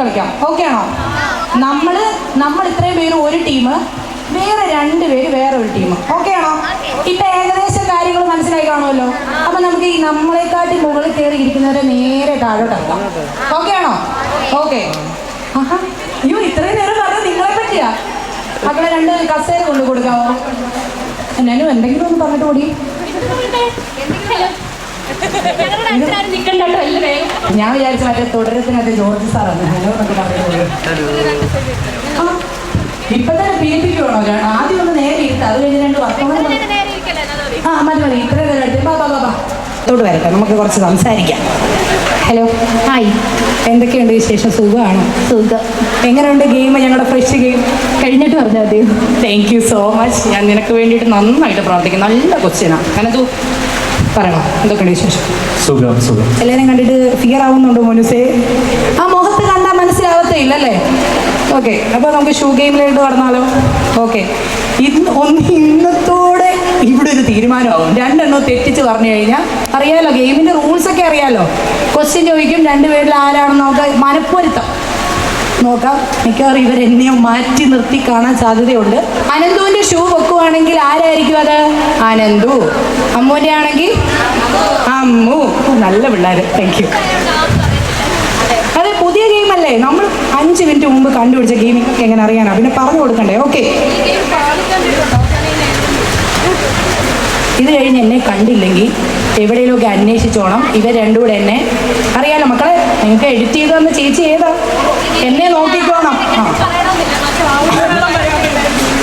കളിക്കാം. ഓക്കെ ആണോ? നമ്മൾ ഇത്രയും പേര് ഒരു ടീം, വേറെ 2 പേര് വേറെ ഒരു ടീം. ഓക്കെ ആണോ? ഇപ്പൊ ഏകദേശം കാര്യങ്ങൾ മനസ്സിലായി കാണുമല്ലോ. അപ്പൊ നമുക്ക് ഈ നമ്മളെക്കാട്ടി മുകളിൽ കയറി ഇരിക്കുന്നവരെ നേരെ താഴോട്ടാക്കാം. ഓക്കെ ആണോ? ഓക്കെ. അയ്യോ, ഇത്രയും നേരം പറഞ്ഞത് നിങ്ങളെ പറ്റിയാ. മക്കളെ 2 കസേര കൊണ്ട് കൊടുക്കാമോ? എന്നാലും എന്തെങ്കിലും ഒന്ന് പറഞ്ഞിട്ട് കൂടി. ഞാൻ വിചാരിച്ച മറ്റേ തുടരത്തിനകത്ത് ജോർജ് സാറാണ്. ഹലോ എന്നൊക്കെ പറഞ്ഞിട്ട് ഇപ്പൊ തന്നെ പീഡിപ്പിക്കുവാണോ? ആദ്യം ഒന്ന് നേരെ ഇരുത്ത, അത് കഴിഞ്ഞ് 2 വർത്തമാനം. മതി ഇത്ര ോട്ട് വരട്ടെ, നമുക്ക് കുറച്ച് സംസാരിക്കാം. ഹലോ, ഹായ്, എന്തൊക്കെയുണ്ട് വിശേഷം? സുഖമാണോ? സുഖം. എങ്ങനെയുണ്ട് ഗെയിം? ഞങ്ങളുടെ ഫ്രഷ് ഗെയിം കഴിഞ്ഞിട്ട് പറഞ്ഞാൽ മതി. Thank you so much. ഞാൻ നിനക്ക് വേണ്ടിയിട്ട് നന്നായിട്ട് പ്രാർത്ഥിക്കും. നല്ല ക്വസ്റ്റ്യനാണ്. കനകു പറയണോ, എന്തൊക്കെയുണ്ട് വിശേഷം? സുഖം സുഖം. എല്ലാവരും കണ്ടിട്ട് ഫിയർ ആവുന്നുണ്ടോ മോനുസേ? ആ മുഖത്ത് കണ്ടാൽ മനസ്സിലാവത്തേ ഇല്ലല്ലേ? ഓക്കെ, അപ്പോൾ നമുക്ക് ഷൂ ഗെയിമിലേക്ക് കടന്നാലോ? ഓക്കെ, ഇന്നത്തോടെ ഇവിടെ ഒരു തീരുമാനമാകും. 2 എണ്ണം തെറ്റിച്ച് പറഞ്ഞു കഴിഞ്ഞാൽ അറിയാലോ, ഗെയിമിൻ്റെ റൂൾസൊക്കെ അറിയാലോ. ക്വസ്റ്റ്യൻ ചോദിക്കും, 2 പേരിൽ ആരാണെന്ന് നമുക്ക് മനപ്പൊരുത്തം നോക്കാം. മിക്കവാറും ഇവരെന്നെ മാറ്റി നിർത്തി കാണാൻ സാധ്യതയുണ്ട്. അനന്തുവിൻ്റെ ഷൂ വെക്കുവാണെങ്കിൽ ആരായിരിക്കും അത്? അനന്തു. അമ്മുവിൻ്റെ ആണെങ്കിൽ അമ്മു. നല്ല പിള്ളേർ, താങ്ക് യു. അതെ, പുതിയ ഗെയിമല്ലേ, നമ്മൾ 5 മിനിറ്റ് മുമ്പ് കണ്ടുപിടിച്ച ഗെയിമിങ്ങൊക്കെ എങ്ങനെ അറിയാനാ? പിന്നെ പറഞ്ഞു കൊടുക്കണ്ടേ? ഓക്കെ, ഇത് കഴിഞ്ഞ് എന്നെ കണ്ടില്ലെങ്കിൽ എവിടെയെങ്കിലുമൊക്കെ അന്വേഷിച്ചോണം. ഇവർ 2 കൂടെ എന്നെ അറിയാലോ മക്കളെ. നിങ്ങൾക്ക് എഡിറ്റ് ചെയ്ത് തന്ന ചേച്ചി ഏതാ? എന്നെ നോക്കിക്കോണം.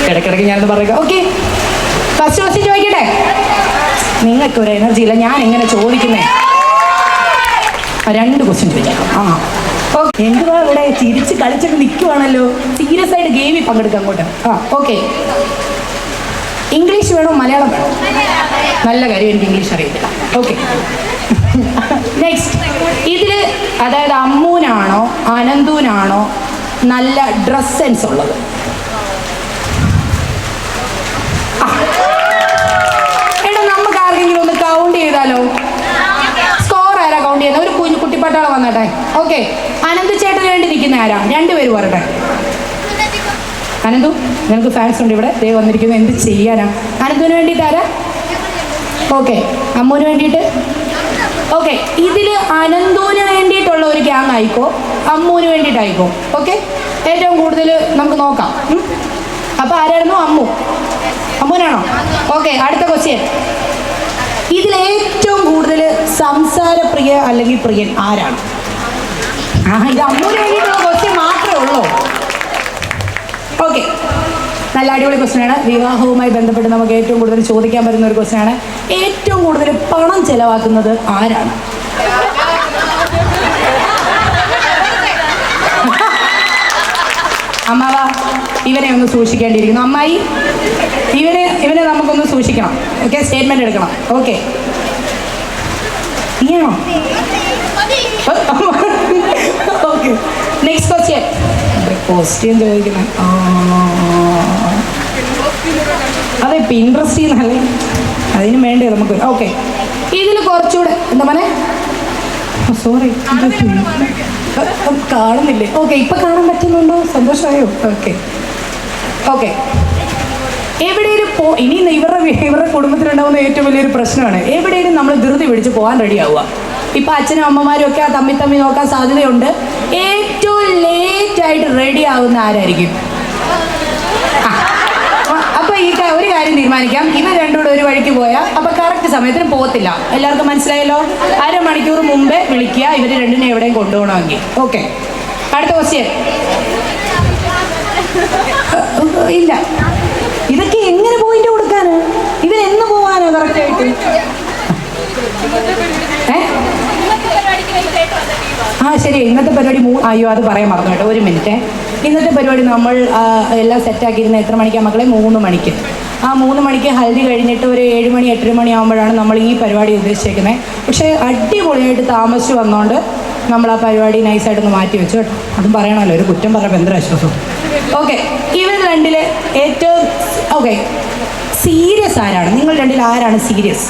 ഇടയ്ക്കിടയ്ക്ക് ഞാനത് പറയുക. ഓക്കെ, ഫസ്റ്റ് ക്വസ്റ്റ്യൻ ചോദിക്കട്ടെ? നിങ്ങൾക്കൊരു എനർജി ഇല്ല, ഞാൻ എങ്ങനെ ചോദിക്കുന്നേ? 2 ക്വസ്റ്റ്യൻ ചോദിക്കാം. ഓക്കെ, എന്തുവാ ഇവിടെ ചിരിച്ച് കളിച്ചിട്ട് നിൽക്കുവാണല്ലോ. സീരിയസ് ആയിട്ട് ഗെയിമിൽ പങ്കെടുക്കാം അങ്ങോട്ട്. ഓക്കെ, ഇംഗ്ലീഷ് വേണോ മലയാളം വേണോ? നല്ല കാര്യം, എനിക്ക് ഇംഗ്ലീഷ് അറിയത്തില്ല. Okay, next. ഇതിൽ അതായത് അമ്മൂനാണോ അനന്തുവിനാണോ നല്ല ഡ്രസ് സെൻസ് ഉള്ളത്? എടാ, നമുക്ക് ആർക്കെങ്കിലും ഒന്ന് കൗണ്ട് ചെയ്താലോ? സ്കോർ ആരാ കൗണ്ട് ചെയ്യുന്നത്? ഒരു കുട്ടിപ്പട്ടാളം വന്നട്ടെ. ഓക്കെ, അനന്തു ചേട്ടന് വേണ്ടി നിൽക്കുന്ന ആരാ? 2 പേര് പറയട്ടെ. അനന്തു, ഞങ്ങൾക്ക് ഫാൻസ് ഉണ്ട് ഇവിടെ, ദേ വന്നിരിക്കുന്നു. എന്ത് ചെയ്യാനാ? അനന്തുവിന് വേണ്ടിയിട്ട് ആരാ? ഓക്കെ, അമ്മുവിന് വേണ്ടിയിട്ട്? ഓക്കെ, ഇതിൽ അനന്തുവിന് വേണ്ടിയിട്ടുള്ള ഒരു ഗ്യാങ് ആയിക്കോ, അമ്മുവിന് വേണ്ടിയിട്ടായിക്കോ? ഓക്കെ, ഏറ്റവും കൂടുതൽ നമുക്ക് നോക്കാം. അപ്പോൾ ആരായിരുന്നു? അമ്മുവിനാണോ? ഓക്കെ, അടുത്ത ക്വസ്റ്റ്യൻ. ഇതിൽ ഏറ്റവും കൂടുതൽ സംസാരപ്രിയ അല്ലെങ്കിൽ പ്രിയൻ ആരാണ്? ഇത് അമ്മുവിന് വേണ്ടിയിട്ടുള്ള ക്വസ്റ്റ്യൻ മാത്രമേ ഉള്ളൂ. ഓക്കെ, നല്ല അടിപൊളി ക്വസ്റ്റ്യനാണ്. വിവാഹവുമായി ബന്ധപ്പെട്ട് നമുക്ക് ഏറ്റവും കൂടുതൽ ചോദിക്കാൻ പറ്റുന്ന ഒരു ക്വസ്റ്റ്യനാണ്. ഏറ്റവും കൂടുതൽ പണം ചെലവാക്കുന്നത് ആരാണ്? അമ്മാവ, ഇവനെ ഒന്ന് സൂക്ഷിക്കേണ്ടിയിരിക്കുന്നു. അമ്മായി, ഇവനെ നമുക്കൊന്ന് സൂക്ഷിക്കണം. ഓക്കെ, സ്റ്റേറ്റ്മെന്റ് എടുക്കണം. ഓക്കെ, ഇയാണോ? ഓക്കെ, നെക്സ്റ്റ് ക്വസ്റ്റ്യൻ ചോദിക്കുന്നത്. അതെ, ഇപ്പം ഇൻട്രസ്റ്റ് ചെയ്യുന്നല്ലേ, അതിന് വേണ്ടേ നമുക്ക്. ഓക്കെ, ഇതിൽ കുറച്ചുകൂടെ എന്താ പറയാ? സോറി, കാണുന്നില്ലേ? ഓക്കെ, ഇപ്പം കാണാൻ പറ്റുന്നുണ്ടോ? സന്തോഷമായോ? Okay okay. എവിടെയും ഇനി ഇവരുടെ കുടുംബത്തിലുണ്ടാകുന്ന ഏറ്റവും വലിയൊരു പ്രശ്നമാണ്, എവിടെയും നമ്മൾ ധൃതി പിടിച്ച് പോകാൻ റെഡിയാവുക. ഇപ്പം അച്ഛനും അമ്മമാരും ഒക്കെ തമ്മി നോക്കാൻ സാധ്യതയുണ്ട്. ഏറ്റവും ലേറ്റായിട്ട് റെഡി ആവുന്ന ആരായിരിക്കും? അപ്പോൾ ഈ ഒരു കാര്യം തീരുമാനിക്കാം, ഇവർ 2 കൂടെ ഒരു വഴിക്ക് പോയാൽ അപ്പോൾ കറക്റ്റ് സമയത്തിന് പോകത്തില്ല. എല്ലാവർക്കും മനസ്സിലായല്ലോ? അരമണിക്കൂർ മുമ്പേ വിളിക്കുക ഇവർ 2നെ എവിടെയും കൊണ്ടുപോകണമെങ്കിൽ. ഓക്കെ, അടുത്ത ക്വസ്റ്റ്യൻ. ഇല്ല, ഇതൊക്കെ എങ്ങനെ പോയിന്റ് കൊടുക്കാന്? ഇവരെന്ന് പോവാനോ കറക്റ്റായിട്ട്? ശരി, ഇന്നത്തെ പരിപാടി അയ്യോ അത് പറയാൻ മറന്നു കേട്ടോ, ഒരു മിനിറ്റ്. ഇന്നത്തെ പരിപാടി നമ്മൾ എല്ലാം സെറ്റാക്കിയിരുന്ന എത്ര മണിക്കാണ് മക്കളെ? 3 മണിക്ക്. ആ 3 മണിക്ക് ഹൽദി കഴിഞ്ഞിട്ട് ഒരു 7 മണി 8 മണി ആകുമ്പോഴാണ് നമ്മൾ ഈ പരിപാടി ഉദ്ദേശിച്ചേക്കുന്നത്. പക്ഷേ അടിപൊളിയായിട്ട് താമസിച്ച് വന്നുകൊണ്ട് നമ്മൾ ആ പരിപാടി നൈസായിട്ടൊന്ന് മാറ്റി വെച്ചു കേട്ടോ. അതും പറയണമല്ലോ, ഒരു കുറ്റം പറഞ്ഞപ്പോൾ എന്തൊരു ആശ്വാസം. ഓക്കെ, ഇവർ 2 ഏറ്റവും സീരിയസ് ആരാണ്? നിങ്ങൾ 2 ആരാണ് സീരിയസ്?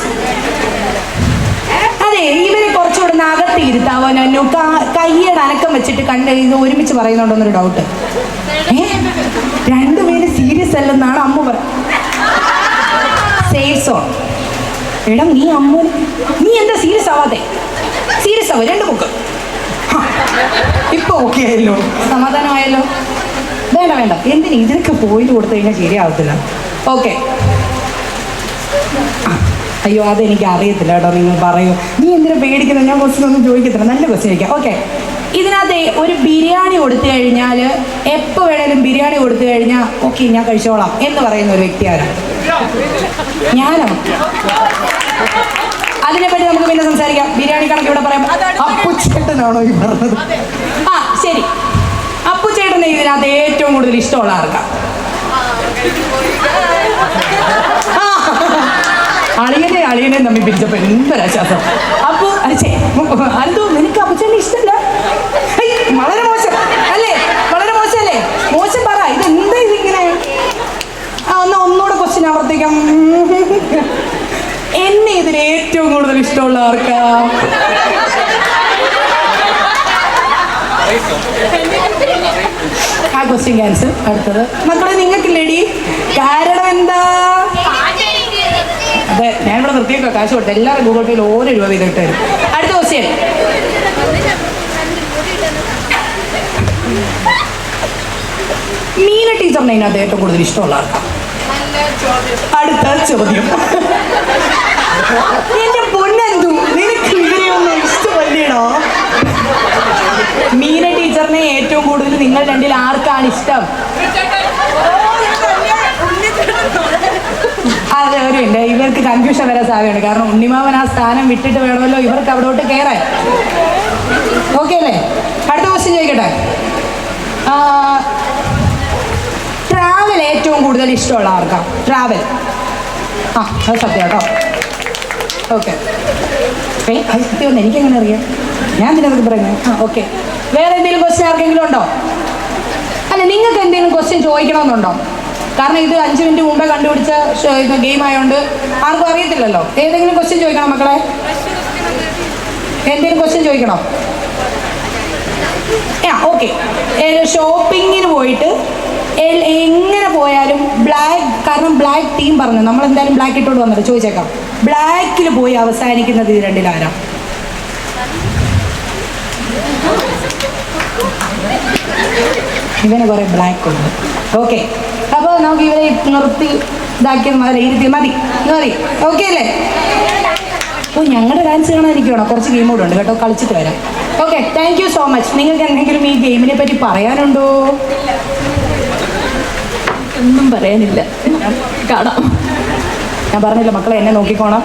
അതെ, ഇവരെ കുറച്ചുകൂടെ അകത്ത് ഇരുത്താവോ നന്നു? കയ്യുടെ അനക്കം വെച്ചിട്ട് കണ്ട് ഇത് ഒരുമിച്ച് പറയുന്നുണ്ടോന്നൊരു ഡൗട്ട്. രണ്ടുപേരും സീരിയസ് അല്ലെന്നാണ് അമ്മ സേഫ് സോൺ. എടാ നീ എന്താ സീരിയസ് ആവാതെ? സീരിയസ് ആവോ? രണ്ട് ബുക്ക് ഇപ്പൊ ഓക്കെ ആയല്ലോ, സമാധാനമായല്ലോ. വേണ്ട എന്തിന് ഇതിനൊക്കെ പോയിന്റ് കൊടുത്തു കഴിഞ്ഞാൽ ശരിയാവത്തില്ല. ഓക്കെ. അയ്യോ അതെനിക്ക് അറിയത്തില്ല കേട്ടോ, നിങ്ങൾ പറയൂ. നീ എന്തിനാ പേടിക്കുന്നത്? ഞാൻ ക്വസ്റ്റ്യൻ ഒന്നും ചോദിക്കത്തില്ല, നല്ല ക്വസ്റ്റ്യൻ ചോദിക്കാം. ഓക്കെ, ഇതിനകത്ത് ഒരു ബിരിയാണി കൊടുത്തു കഴിഞ്ഞാൽ, എപ്പോൾ വേണേലും ബിരിയാണി കൊടുത്തു കഴിഞ്ഞാൽ ഓക്കെ ഞാൻ കഴിച്ചോളാം എന്ന് പറയുന്ന ഒരു വ്യക്തി ആരാ? ഞാനോ? അതിനെപ്പറ്റി നമുക്ക് പിന്നെ സംസാരിക്കാം. ബിരിയാണി കണക്ക് ഇവിടെ പറയാം. അപ്പുച്ചേട്ടനാണോ ഈ പറഞ്ഞത്? ആ ശരി, അപ്പുച്ചേട്ടനെ ഇതിനകത്ത് ഏറ്റവും കൂടുതൽ ഇഷ്ടമുള്ള ആർക്കാ? അളിയനെ തമ്മിൽ പിരിച്ചപ്പോ എന്തൊരാശ്വാസം. അപ്പു അന്തോ നിനക്ക് അപ്പുച്ചേട്ടനെ ഇഷ്ടമല്ല? വളരെ മോശം അല്ലേ? വളരെ മോശമല്ലേ? മോശം പറ, ഇതെന്താ ഇതിങ്ങനെ? ഒന്നുകൂടെ ക്വസ്റ്റ്യൻ ആവർത്തിക്കാം. എന്നെ ഇതിന് ഏറ്റവും കൂടുതൽ ഇഷ്ടമുള്ള ആർക്കാ? ആ ക്വസ്റ്റ്യൻ ക്യാൻസൽ. അടുത്തത് മക്കളെ നിങ്ങൾക്കില്ലേടി? കാരണം എന്താ? അതെ, ഞാനിവിടെ നിർത്തിയൊക്കെ കാശ് കൊടുത്തു. എല്ലാവരും ഗൂഗിൾ പേയിൽ ഓരോ രൂപ ചെയ്തിട്ട് തരും. അടുത്ത ക്വസ്റ്റ്യൻ. മീന ടീച്ചറിനെ അതിനകത്ത് ഏറ്റവും കൂടുതൽ ഇഷ്ടമുള്ള ആർക്കാ? അടുത്ത ചോദ്യം. എന്റെ പൊന്നെന്തു നിനക്ക് ഇവരെയൊന്നും ഇഷ്ടമല്ലേടോ? മീന ടീച്ചറിനെ ഏറ്റവും കൂടുതൽ നിങ്ങൾ രണ്ടിൽ ആർക്കാണ് ഇഷ്ടം? അതെ, ഒരു മിനിറ്റ്, ഇവർക്ക് കൺഫ്യൂഷൻ വരാൻ സാധ്യതയുണ്ട്. കാരണം ഉണ്ണിമാവൻ ആ സ്ഥാനം വിട്ടിട്ട് വേണമല്ലോ ഇവർക്ക് അവിടോട്ട് കയറാൻ. ഓക്കെ അല്ലേ? അടുത്ത ക്വസ്റ്റ്യൻ ചോദിക്കട്ടെ. ട്രാവൽ ഏറ്റവും കൂടുതൽ ഇഷ്ടമുള്ള ആർക്കാ? ട്രാവൽ. അത് സത്യം കേട്ടോ. ഓക്കെ, അത് സത്യമൊന്നും എനിക്കെങ്ങനെ അറിയാം? ഞാൻ ഇതിനകത്ത് പറയുന്നത്. ഓക്കെ, വേറെ എന്തെങ്കിലും ക്വസ്റ്റ്യൻ ആർക്കെങ്കിലും ഉണ്ടോ? അല്ല, നിങ്ങൾക്ക് എന്തെങ്കിലും ക്വസ്റ്റ്യൻ ചോദിക്കണമെന്നുണ്ടോ? കാരണം ഇത് 5 മിനിറ്റ് മുമ്പേ കണ്ടുപിടിച്ച ഗെയിം ആയതുകൊണ്ട് ആർക്കും അറിയത്തില്ലല്ലോ. ഏതെങ്കിലും ക്വസ്റ്റ്യൻ ചോദിക്കണം മക്കളെ? എന്തെങ്കിലും ക്വസ്റ്റ്യൻ ചോദിക്കണോ? ഓക്കെ, ഷോപ്പിങ്ങിന് പോയിട്ട് എങ്ങനെ പോയാലും കാരണം ബ്ലാക്ക് ടീം പറഞ്ഞു നമ്മൾ എന്തായാലും ബ്ലാക്ക് ഇട്ടോണ്ട് വന്നിട്ട് ചോദിച്ചേക്കാം. ബ്ലാക്കിൽ പോയി അവസാനിക്കുന്നത് ഇത് രണ്ടിലാരാ? ഇവന് കുറെ ബ്ലാക്ക് ഉണ്ട്. ഓക്കെ, അപ്പോൾ നമുക്ക് ഇവരെ നിർത്തി ഇതാക്കിയത് മതി. ഓക്കെ അല്ലേ? ഞങ്ങളുടെ ഡാൻസ് കാണാനിരിക്കണോ? കുറച്ച് ഗെയിം കൂടെ ഉണ്ട് കേട്ടോ, കളിച്ചിട്ട് വരാം. Okay, thank you so much. നിങ്ങൾക്ക് എന്തെങ്കിലും ഈ ഗെയിമിനെ പറ്റി പറയാനുണ്ടോ? ഒന്നും പറയാനില്ല. കാണാം. ഞാൻ പറഞ്ഞില്ല മക്കളെ, എന്നെ നോക്കിക്കോണം.